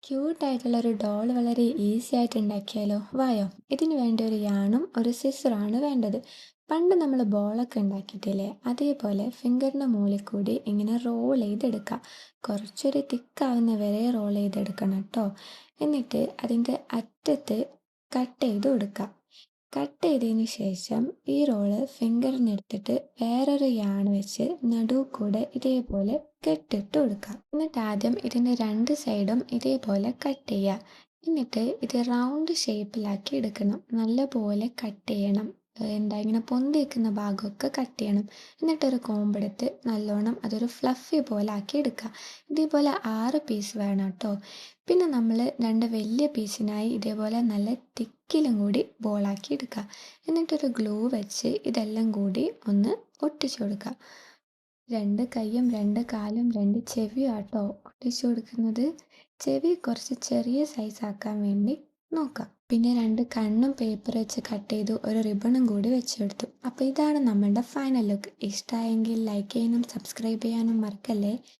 ക്യൂട്ടായിട്ടുള്ളൊരു doll വളരെ easy ആയിട്ട് ഉണ്ടാക്കിയാലോ? വായോ? ഇതിന് വേണ്ടി ഒരു യാണും ഒരു സിസറാണ് വേണ്ടത്. പണ്ട് നമ്മൾ ബോളൊക്കെ ഉണ്ടാക്കിയിട്ടില്ലേ? അതേപോലെ ഫിംഗറിൻ്റെ മുകളിൽ കൂടി ഇങ്ങനെ റോൾ ചെയ്തെടുക്കുക. കുറച്ചൊരു തിക്കാവുന്ന വരെ റോൾ ചെയ്തെടുക്കണം കേട്ടോ. എന്നിട്ട് അതിൻ്റെ അറ്റത്ത് കട്ട് ചെയ്ത് കൊടുക്കുക. കട്ട് ചെയ്തതിന് ശേഷം ഈ റോള് ഫിംഗറിനെടുത്തിട്ട് വേറൊരു യാൺ വെച്ച് നടുവ് കൂടെ ഇതേപോലെ കെട്ടിട്ട് കൊടുക്കുക. എന്നിട്ട് ആദ്യം ഇതിൻ്റെ രണ്ട് സൈഡും ഇതേപോലെ കട്ട് ചെയ്യുക. എന്നിട്ട് ഇത് റൗണ്ട് ഷേപ്പിലാക്കി എടുക്കണം. നല്ലപോലെ കട്ട് ചെയ്യണം. ഇങ്ങനെ പൊന്തി നിൽക്കുന്ന ഭാഗമൊക്കെ കട്ട് ചെയ്യണം. എന്നിട്ടൊരു കോമ്പെടുത്ത് നല്ലോണം അതൊരു ഫ്ലഫി പോലെ ആക്കി എടുക്കുക. ഇതേപോലെ 6 പീസ് വേണം കേട്ടോ. പിന്നെ നമ്മൾ രണ്ട് വലിയ പീസിനായി ഇതേപോലെ നല്ല തിക്കിലും കൂടി ബോളാക്കി എടുക്കുക. എന്നിട്ടൊരു ഗ്ലൂ വെച്ച് ഇതെല്ലാം കൂടി ഒന്ന് ഒട്ടിച്ചു കൊടുക്കുക. രണ്ട് കൈയും രണ്ട് കാലും രണ്ട് ചെവിയും ആട്ടോ ഒട്ടിച്ചു കൊടുക്കുന്നത്. ചെവി കുറച്ച് ചെറിയ സൈസ് ആക്കാൻ വേണ്ടി നോക്കാം. പിന്നെ രണ്ട് കണ്ണും പേപ്പർ വെച്ച് കട്ട് ചെയ്തു ഒരു റിബണും കൂടി വെച്ചെടുത്തു. അപ്പോൾ ഇതാണ് നമ്മളുടെ ഫൈനൽ ലുക്ക്. ഇഷ്ടമായെങ്കിൽ ലൈക്ക് ചെയ്യാനും സബ്സ്ക്രൈബ് ചെയ്യാനും മറക്കല്ലേ.